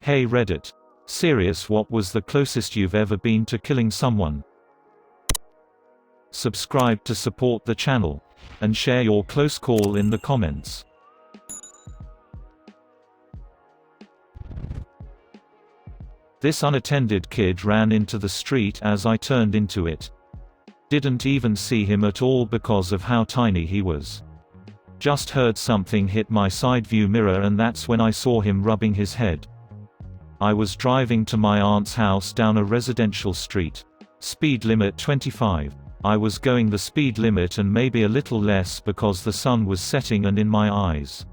Hey Reddit. Serious, what was the closest you've ever been to killing someone? Subscribe to support the channel. And share your close call in the comments. This unattended kid ran into the street as I turned into it. Didn't even see him at all because of how tiny he was. Just heard something hit my side view mirror, and that's when I saw him rubbing his head. I was driving to my aunt's house down a residential street. Speed limit 25. I was going the speed limit and maybe a little less because the sun was setting and in my eyes.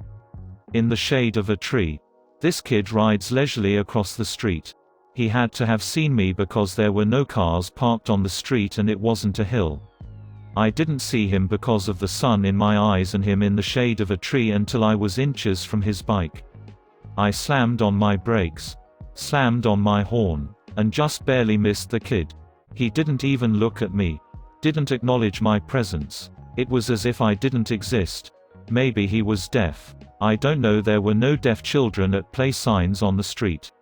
In the shade of a tree. This kid rides leisurely across the street. He had to have seen me because there were no cars parked on the street and it wasn't a hill. I didn't see him because of the sun in my eyes and him in the shade of a tree until I was inches from his bike. I slammed on my brakes. Slammed on my horn. And just barely missed the kid. He didn't even look at me. Didn't acknowledge my presence. It was as if I didn't exist. Maybe he was deaf. I don't know. There were no deaf children at play signs on the street.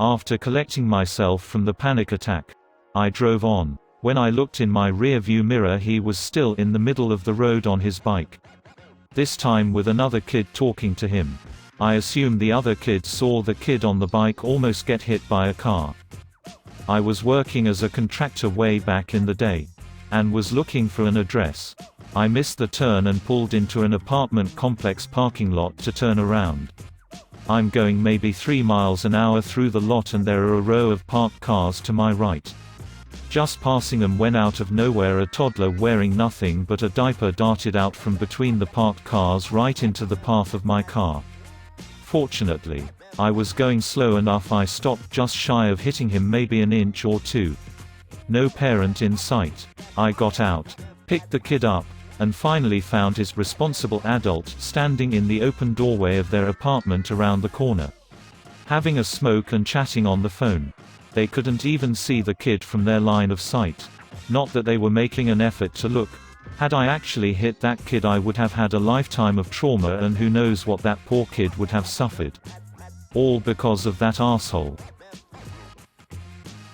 After collecting myself from the panic attack, I drove on. When I looked in my rear view mirror, he was still in the middle of the road on his bike. This time with another kid talking to him. I assume the other kid saw the kid on the bike almost get hit by a car. I was working as a contractor way back in the day. And was looking for an address. I missed the turn and pulled into an apartment complex parking lot to turn around. I'm going maybe 3 miles an hour through the lot and there are a row of parked cars to my right. Just passing them when out of nowhere a toddler wearing nothing but a diaper darted out from between the parked cars right into the path of my car. Fortunately, I was going slow enough. I stopped just shy of hitting him, maybe an inch or two. No parent in sight. I got out, picked the kid up, and finally found his responsible adult standing in the open doorway of their apartment around the corner. Having a smoke and chatting on the phone. They couldn't even see the kid from their line of sight. Not that they were making an effort to look. Had I actually hit that kid, I would have had a lifetime of trauma, and who knows what that poor kid would have suffered. All because of that asshole.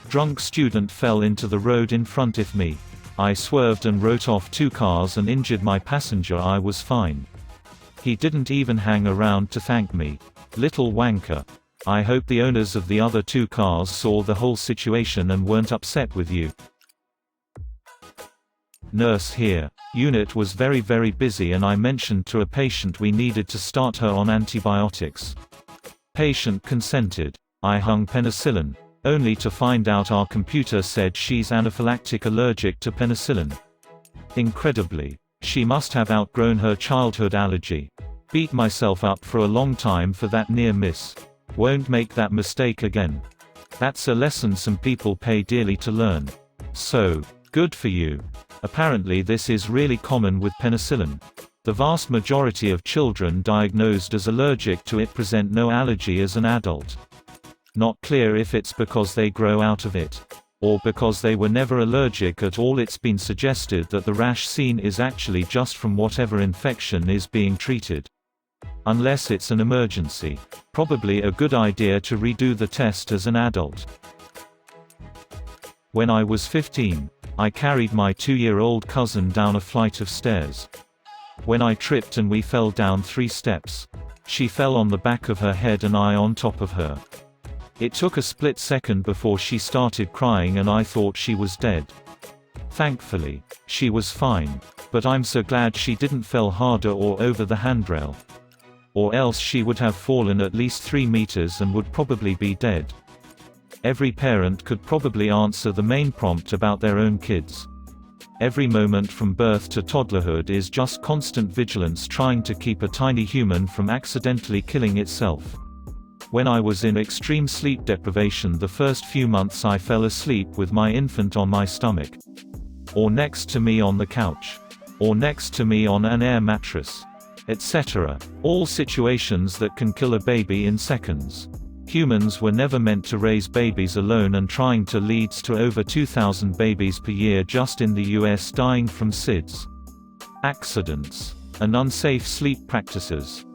Drunk student fell into the road in front of me. I swerved and wrote off 2 cars and injured my passenger. I was fine. He didn't even hang around to thank me. Little wanker. I hope the owners of the other 2 cars saw the whole situation and weren't upset with you. Nurse here. Unit was very busy and I mentioned to a patient we needed to start her on antibiotics. Patient consented. I hung penicillin. Only to find out our computer said she's anaphylactic allergic to penicillin. Incredibly. She must have outgrown her childhood allergy. Beat myself up for a long time for that near miss. Won't make that mistake again. That's a lesson some people pay dearly to learn. So, good for you. Apparently this is really common with penicillin. The vast majority of children diagnosed as allergic to it present no allergy as an adult. Not clear if it's because they grow out of it, or because they were never allergic at all. It's been suggested that the rash seen is actually just from whatever infection is being treated. Unless it's an emergency. Probably a good idea to redo the test as an adult. When I was 15, I carried my 2-year-old cousin down a flight of stairs. When I tripped and we fell down 3 steps. She fell on the back of her head and I on top of her. It took a split second before she started crying and I thought she was dead. Thankfully, she was fine. But I'm so glad she didn't fell harder or over the handrail. Or else she would have fallen at least 3 meters and would probably be dead. Every parent could probably answer the main prompt about their own kids. Every moment from birth to toddlerhood is just constant vigilance, trying to keep a tiny human from accidentally killing itself. When I was in extreme sleep deprivation the first few months, I fell asleep with my infant on my stomach. Or next to me on the couch. Or next to me on an air mattress. Etc. All situations that can kill a baby in seconds. Humans were never meant to raise babies alone, and trying to leads to over 2,000 babies per year just in the US dying from SIDS. Accidents. And unsafe sleep practices.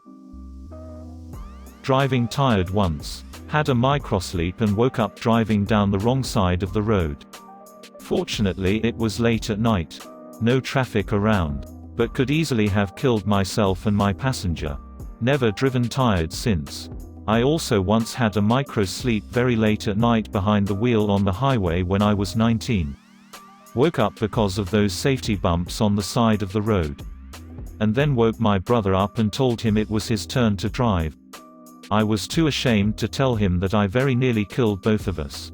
Driving tired once. Had a microsleep and woke up driving down the wrong side of the road. Fortunately it was late at night. No traffic around. But could easily have killed myself and my passenger. Never driven tired since. I also once had a micro-sleep very late at night behind the wheel on the highway when I was 19. Woke up because of those safety bumps on the side of the road. And then woke my brother up and told him it was his turn to drive. I was too ashamed to tell him that I very nearly killed both of us.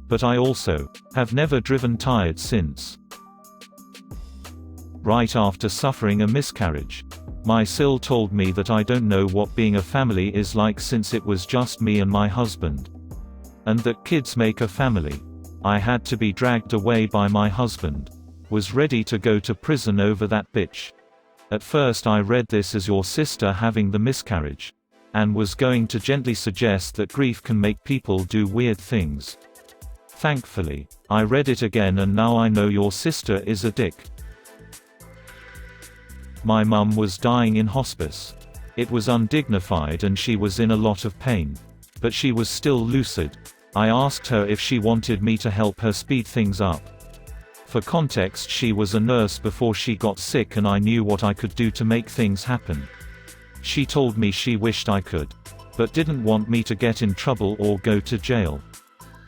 But I also have never driven tired since. Right after suffering a miscarriage. My SIL told me that I don't know what being a family is like since it was just me and my husband. And that kids make a family. I had to be dragged away by my husband. Was ready to go to prison over that bitch. At first I read this as your sister having the miscarriage. And was going to gently suggest that grief can make people do weird things. Thankfully, I read it again and now I know your sister is a dick. My mum was dying in hospice. It was undignified and she was in a lot of pain. But she was still lucid. I asked her if she wanted me to help her speed things up. For context, she was a nurse before she got sick and I knew what I could do to make things happen. She told me she wished I could. But didn't want me to get in trouble or go to jail.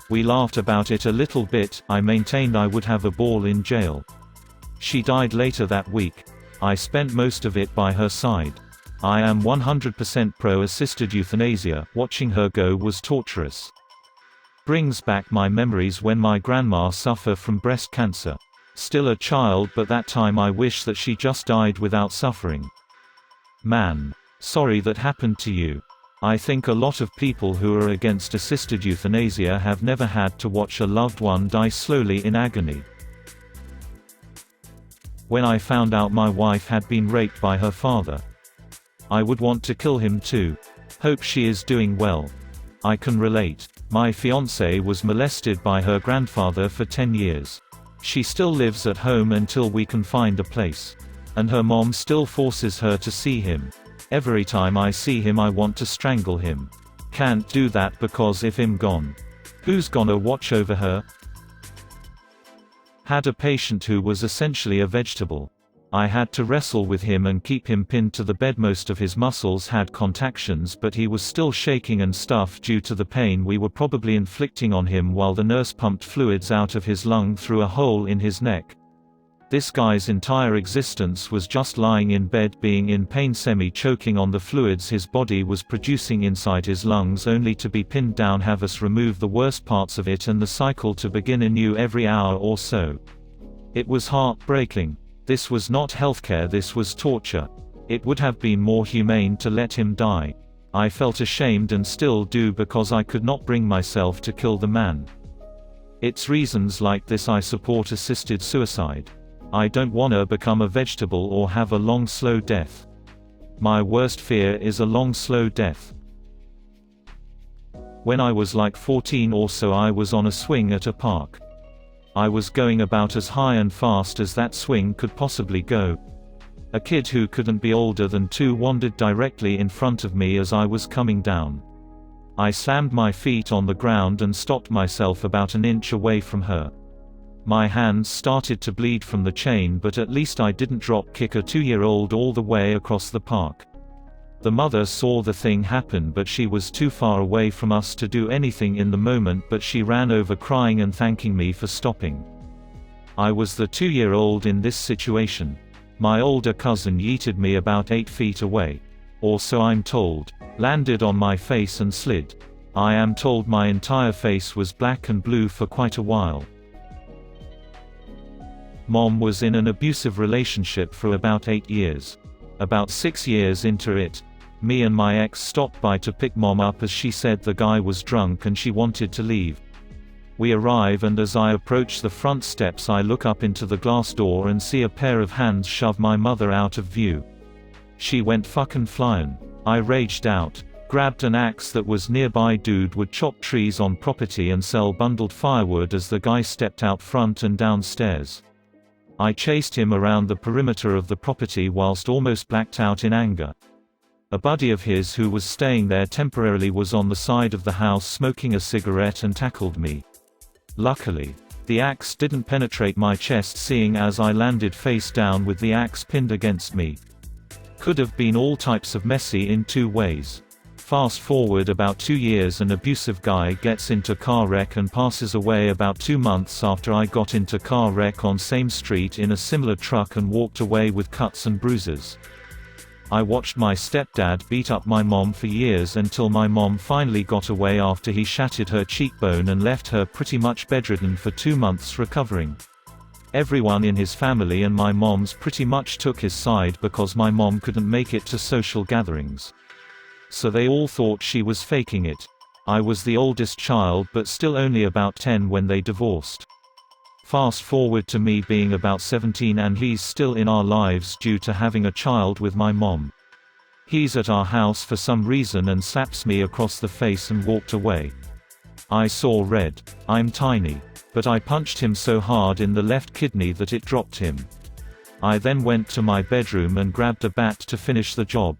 We laughed about it a little bit. I maintained I would have a ball in jail. She died later that week. I spent most of it by her side. I am 100% pro-assisted euthanasia. Watching her go was torturous. Brings back my memories when my grandma suffered from breast cancer. Still a child, but that time I wish that she just died without suffering. Man. Sorry that happened to you. I think a lot of people who are against assisted euthanasia have never had to watch a loved one die slowly in agony. When I found out my wife had been raped by her father, I would want to kill him too. Hope she is doing well. I can relate. My fiancée was molested by her grandfather for 10 years. She still lives at home until we can find a place. And her mom still forces her to see him. Every time I see him I want to strangle him. Can't do that because if I'm gone, who's gonna watch over her? Had a patient who was essentially a vegetable. I had to wrestle with him and keep him pinned to the bed. Most of his muscles had contractions but he was still shaking and stuff due to the pain we were probably inflicting on him while the nurse pumped fluids out of his lung through a hole in his neck. This guy's entire existence was just lying in bed being in pain, semi-choking on the fluids his body was producing inside his lungs, only to be pinned down, have us remove the worst parts of it and the cycle to begin anew every hour or so. It was heartbreaking. This was not healthcare, this was torture. It would have been more humane to let him die. I felt ashamed and still do because I could not bring myself to kill the man. It's reasons like this I support assisted suicide. I don't wanna become a vegetable or have a long slow death. My worst fear is a long slow death. When I was like 14 or so I was on a swing at a park. I was going about as high and fast as that swing could possibly go. A kid who couldn't be older than 2 wandered directly in front of me as I was coming down. I slammed my feet on the ground and stopped myself about an inch away from her. My hands started to bleed from the chain, but at least I didn't drop kick a 2-year-old all the way across the park. The mother saw the thing happen but she was too far away from us to do anything in the moment, but she ran over crying and thanking me for stopping. I was the 2-year-old in this situation. My older cousin yeeted me about 8 feet away. Or so I'm told. Landed on my face and slid. I am told my entire face was black and blue for quite a while. Mom was in an abusive relationship for about 8 years. About 6 years into it, me and my ex stopped by to pick Mom up as she said the guy was drunk and she wanted to leave. We arrive and as I approach the front steps I look up into the glass door and see a pair of hands shove my mother out of view. She went fucking flyin'. I raged out. Grabbed an axe that was nearby. Dude would chop trees on property and sell bundled firewood as the guy stepped out front and downstairs. I chased him around the perimeter of the property whilst almost blacked out in anger. A buddy of his who was staying there temporarily was on the side of the house smoking a cigarette and tackled me. Luckily, the axe didn't penetrate my chest, seeing as I landed face down with the axe pinned against me. Could have been all types of messy in two ways. Fast forward about 2 years, an abusive guy gets into car wreck and passes away about 2 months after I got into car wreck on same street in a similar truck and walked away with cuts and bruises. I watched my stepdad beat up my mom for years until my mom finally got away after he shattered her cheekbone and left her pretty much bedridden for 2 months recovering. Everyone in his family and my mom's pretty much took his side because my mom couldn't make it to social gatherings. So they all thought she was faking it. I was the oldest child but still only about 10 when they divorced. Fast forward to me being about 17 and he's still in our lives due to having a child with my mom. He's at our house for some reason and slaps me across the face and walked away. I saw red. I'm tiny. But I punched him so hard in the left kidney that it dropped him. I then went to my bedroom and grabbed a bat to finish the job.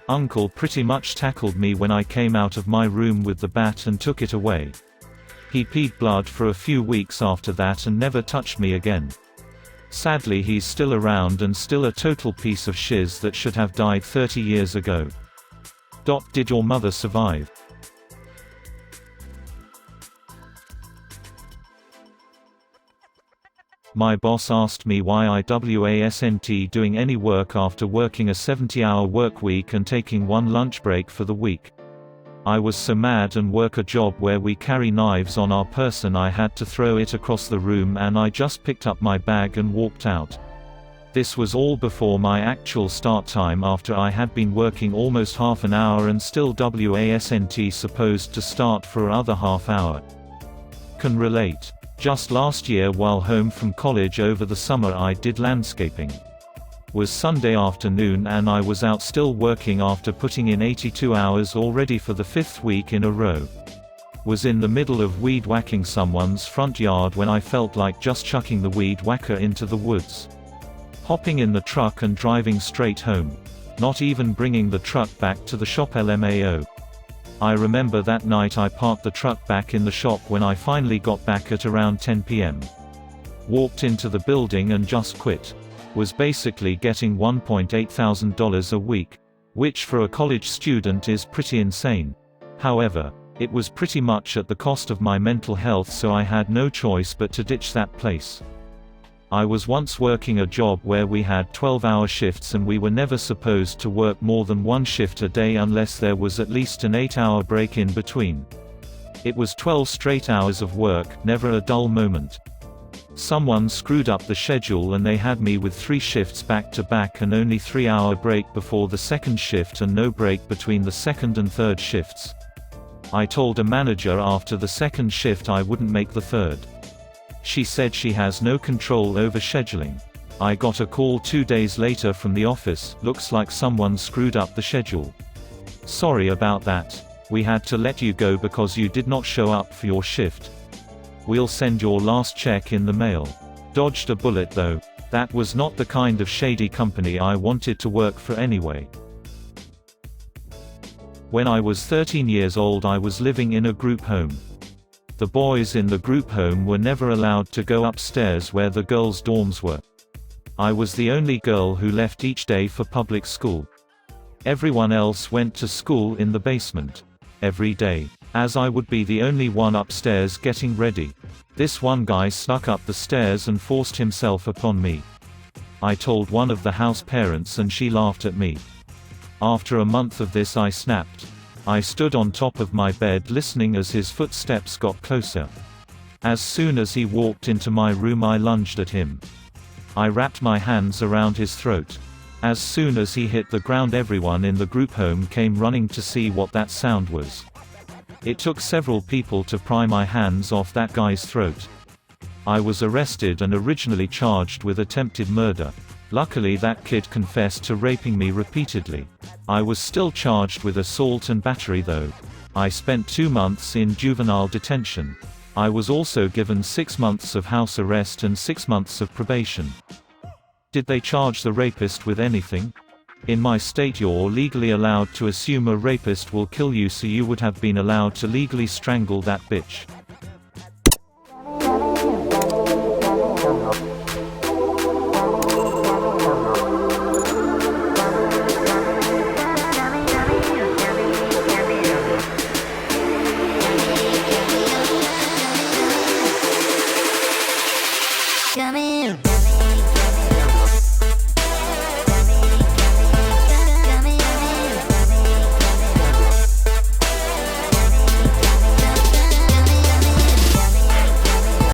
Uncle pretty much tackled me when I came out of my room with the bat and took it away. He peed blood for a few weeks after that and never touched me again. Sadly, he's still around and still a total piece of shiz that should have died 30 years ago. Did your mother survive? My boss asked me why I wasn't doing any work after working a 70-hour work week and taking one lunch break for the week. I was so mad and work a job where we carry knives on our person I had to throw it across the room, and I just picked up my bag and walked out. This was all before my actual start time after I had been working almost half an hour and still wasn't supposed to start for another half hour. Can relate. Just last year while home from college over the summer I did landscaping. Was Sunday afternoon and I was out still working after putting in 82 hours already for the 5th week in a row. Was in the middle of weed whacking someone's front yard when I felt like just chucking the weed whacker into the woods. Hopping in the truck and driving straight home. Not even bringing the truck back to the shop LMAO. I remember that night I parked the truck back in the shop when I finally got back at around 10 p.m. Walked into the building and just quit. Was basically getting $1,800 a week. Which for a college student is pretty insane. However, it was pretty much at the cost of my mental health, so I had no choice but to ditch that place. I was once working a job where we had 12-hour shifts and we were never supposed to work more than one shift a day unless there was at least an 8-hour break in between. It was 12 straight hours of work, never a dull moment. Someone screwed up the schedule and they had me with 3 shifts back to back and only 3-hour break before the second shift and no break between the second and third shifts. I told a manager after the second shift I wouldn't make the third. She said she has no control over scheduling. I got a call 2 days later from the office, looks like someone screwed up the schedule. Sorry about that. We had to let you go because you did not show up for your shift. We'll send your last check in the mail. Dodged a bullet though. That was not the kind of shady company I wanted to work for anyway. When I was 13 years old I was living in a group home. The boys in the group home were never allowed to go upstairs where the girls' dorms were. I was the only girl who left each day for public school. Everyone else went to school in the basement. Every day. As I would be the only one upstairs getting ready. This one guy snuck up the stairs and forced himself upon me. I told one of the house parents and she laughed at me. After a month of this I snapped. I stood on top of my bed listening as his footsteps got closer. As soon as he walked into my room I lunged at him. I wrapped my hands around his throat. As soon as he hit the ground everyone in the group home came running to see what that sound was. It took several people to pry my hands off that guy's throat. I was arrested and originally charged with attempted murder. Luckily that kid confessed to raping me repeatedly. I was still charged with assault and battery though. I spent 2 months in juvenile detention. I was also given 6 months of house arrest and 6 months of probation. Did they charge the rapist with anything? In my state you're legally allowed to assume a rapist will kill you, so you would have been allowed to legally strangle that bitch.